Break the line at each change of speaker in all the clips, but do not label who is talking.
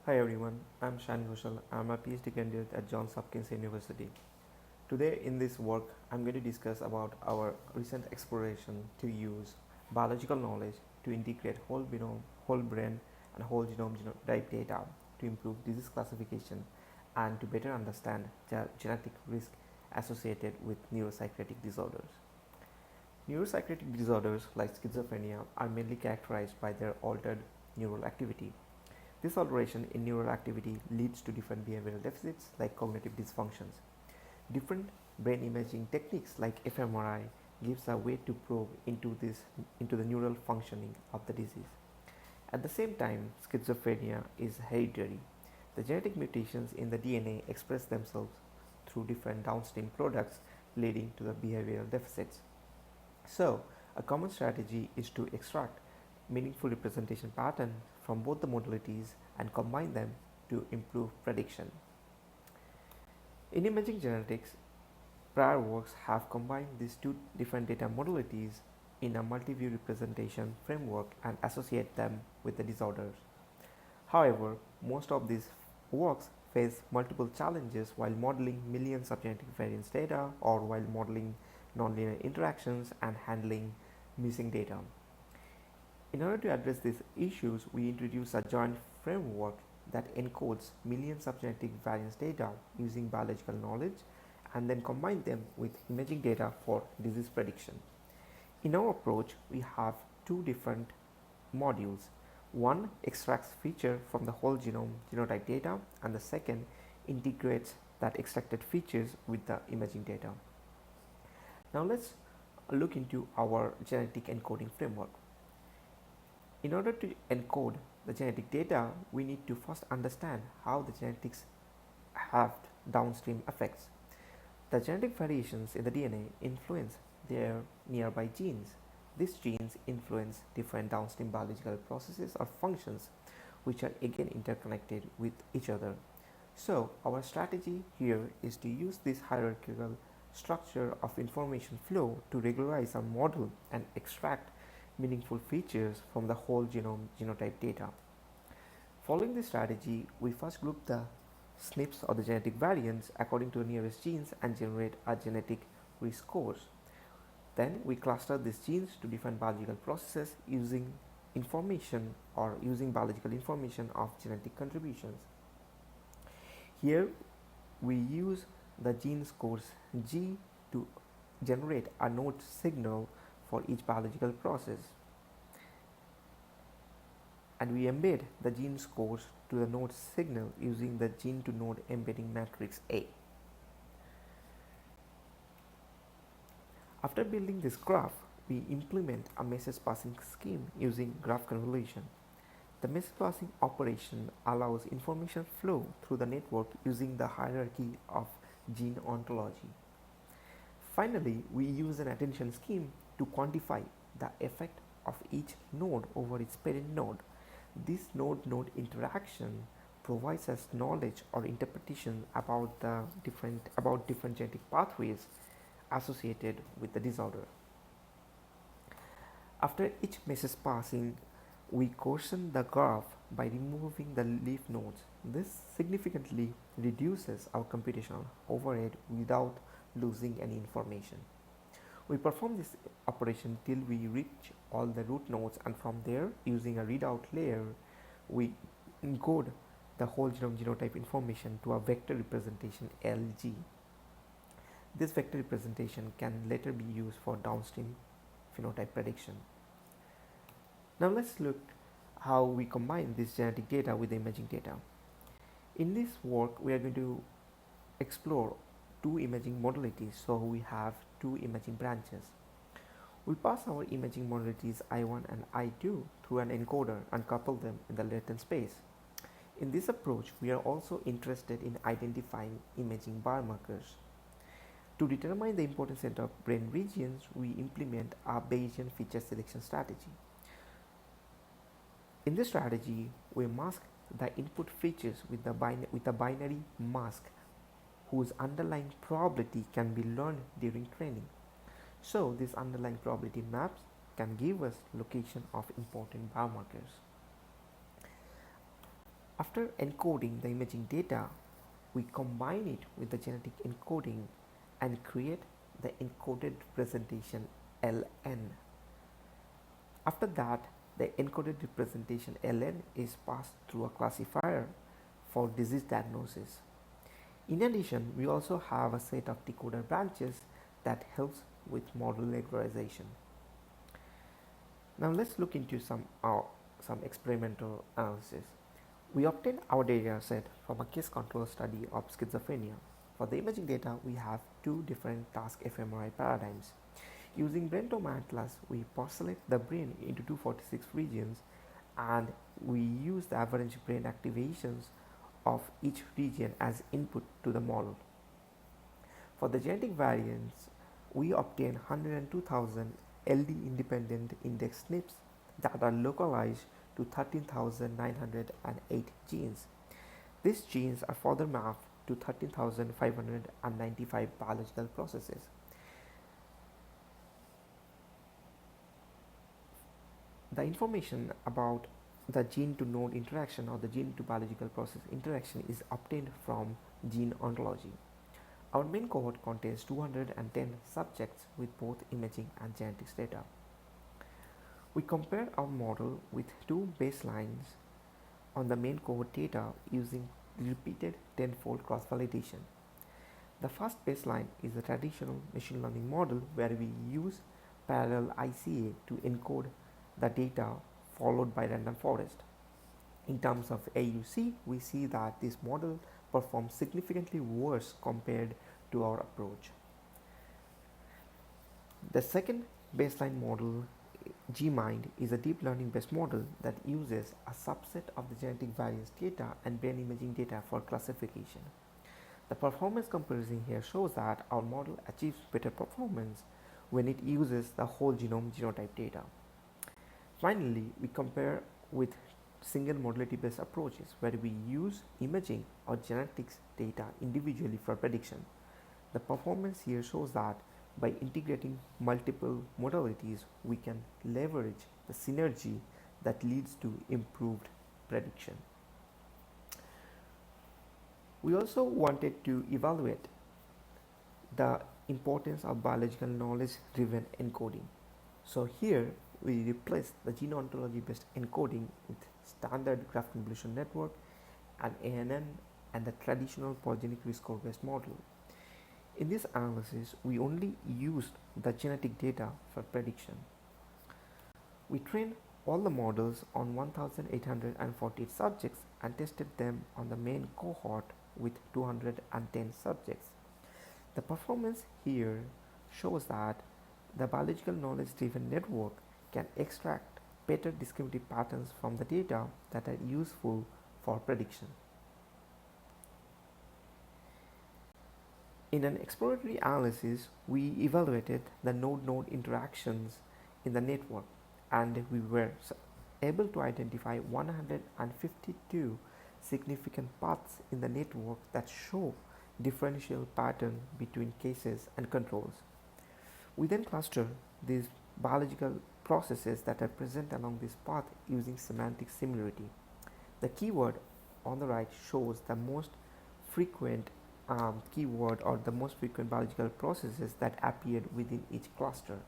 Hi everyone, I'm Sayan Ghosal. I'm a PhD candidate at Johns Hopkins University. Today in this work, I'm going to discuss about our recent exploration to use biological knowledge to integrate whole genome, whole brain, and whole genome genotype data to improve disease classification and to better understand the genetic risk associated with neuropsychiatric disorders. Neuropsychiatric disorders like schizophrenia are mainly characterized by their altered neural activity. This alteration in neural activity leads to different behavioral deficits like cognitive dysfunctions. Different brain imaging techniques like fMRI gives a way to probe into the neural functioning of the disease. At the same time, schizophrenia is hereditary. The genetic mutations in the DNA express themselves through different downstream products leading to the behavioral deficits. So, a common strategy is to extract meaningful representation patterns from both the modalities and combine them to improve prediction. In imaging genetics, prior works have combined these two different data modalities in a multi-view representation framework and associate them with the disorders. However, most of these works face multiple challenges while modeling millions of genetic variance data or while modeling nonlinear interactions and handling missing data. In order to address these issues, we introduce a joint framework that encodes millions of genetic variance data using biological knowledge and then combine them with imaging data for disease prediction. In our approach, we have two different modules. One extracts feature from the whole genome genotype data, and the second integrates that extracted features with the imaging data. Now let's look into our genetic encoding framework. In order to encode the genetic data, we need to first understand how the genetics have downstream effects. The genetic variations in the DNA influence their nearby genes. These genes influence different downstream biological processes or functions, which are again interconnected with each other. So, our strategy here is to use this hierarchical structure of information flow to regularize our model and extract meaningful features from the whole genome genotype data. Following this strategy, we first group the SNPs or the genetic variants according to the nearest genes and generate a genetic risk scores. Then we cluster these genes to different biological processes using biological information of genetic contributions. Here we use the gene scores G to generate a node signal for each biological process, and we embed the gene scores to the node signal using the gene to node embedding matrix A. After building this graph, we implement a message passing scheme using graph convolution. The message passing operation allows information flow through the network using the hierarchy of gene ontology. Finally, we use an attention scheme to quantify the effect of each node over its parent node. This node-node interaction provides us knowledge or interpretation about different genetic pathways associated with the disorder. After each message passing, we coarsen the graph by removing the leaf nodes. This significantly reduces our computational overhead without losing any information. We perform this operation till we reach all the root nodes, and from there, using a readout layer, we encode the whole genome genotype information to a vector representation LG. This vector representation can later be used for downstream phenotype prediction. Now let's look how we combine this genetic data with the imaging data. In this work, we are going to explore two imaging modalities, so we have two imaging branches. We pass our imaging modalities I1 and I2 through an encoder and couple them in the latent space. In this approach, we are also interested in identifying imaging biomarkers. To determine the important center of brain regions, we implement a Bayesian feature selection strategy. In this strategy, we mask the input features with a binary mask whose underlying probability can be learned during training. So these underlying probability maps can give us location of important biomarkers. After After encoding the imaging data, we combine it with the genetic encoding and create the encoded representation LN. After that, the encoded representation LN is passed through a classifier for disease diagnosis. In addition, we also have a set of decoder branches that helps with model regularization. Now let's look into some experimental analysis. We obtained our data set from a case control study of schizophrenia. For the imaging data, we have two different task fMRI paradigms. Using BrainTome Atlas, we parcellate the brain into 246 regions and we use the average brain activations of each region as input to the model. For the genetic variants, we obtain 102,000 LD independent index SNPs that are localized to 13,908 genes. These genes are further mapped to 13,595 biological processes. The information about the gene to node interaction or the gene to biological process interaction is obtained from gene ontology. Our main cohort contains 210 subjects with both imaging and genetics data. We compare our model with two baselines on the main cohort data using repeated tenfold cross-validation. The first baseline is the traditional machine learning model where we use parallel ICA to encode the data followed by random forest. In terms of AUC, we see that this model performs significantly worse compared to our approach. The second baseline model, GMind, is a deep learning based model that uses a subset of the genetic variance data and brain imaging data for classification. The performance comparison here shows that our model achieves better performance when it uses the whole genome genotype data. Finally, we compare with single modality based approaches where we use imaging or genetics data individually for prediction. The performance here shows that by integrating multiple modalities, we can leverage the synergy that leads to improved prediction. We also wanted to evaluate the importance of biological knowledge driven encoding. So here we replace the gene ontology based encoding with standard graph convolution network and ANN and the traditional polygenic rescore based model. In this analysis, we only used the genetic data for prediction. We trained all the models on 1,848 subjects and tested them on the main cohort with 210 subjects. The performance here shows that the biological knowledge driven network can extract better discriminative patterns from the data that are useful for prediction. In an exploratory analysis, we evaluated the node-node interactions in the network and we were able to identify 152 significant paths in the network that show differential pattern between cases and controls. We then cluster these biological processes that are present along this path using semantic similarity. The keyword on the right shows the most frequent keyword or the most frequent biological processes that appeared within each cluster.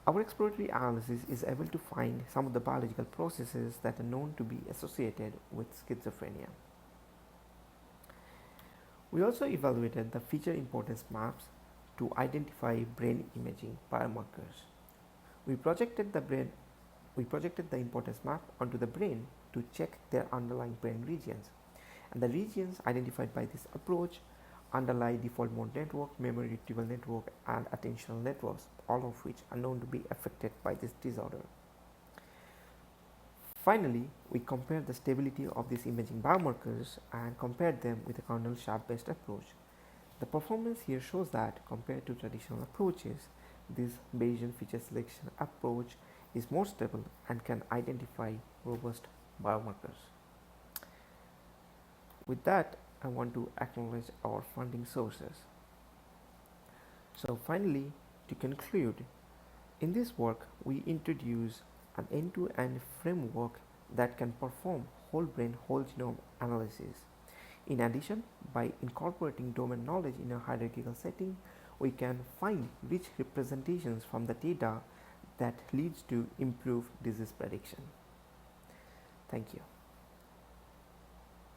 Our exploratory analysis is able to find some of the biological processes that are known to be associated with schizophrenia. We also evaluated the feature importance maps to identify brain imaging biomarkers. We projected the importance map onto the brain to check their underlying brain regions. And the regions identified by this approach underlie default mode network, memory retrieval network, and attentional networks, all of which are known to be affected by this disorder. Finally, we compared the stability of these imaging biomarkers and compared them with a kernel-based based approach. The performance here shows that compared to traditional approaches, this Bayesian feature selection approach is more stable and can identify robust biomarkers. With that, I want to acknowledge our funding sources. So finally, to conclude, in this work, we introduce an end-to-end framework that can perform whole brain, whole genome analysis. In addition, by incorporating domain knowledge in a hierarchical setting, we can find rich representations from the data that leads to improved disease prediction. Thank you.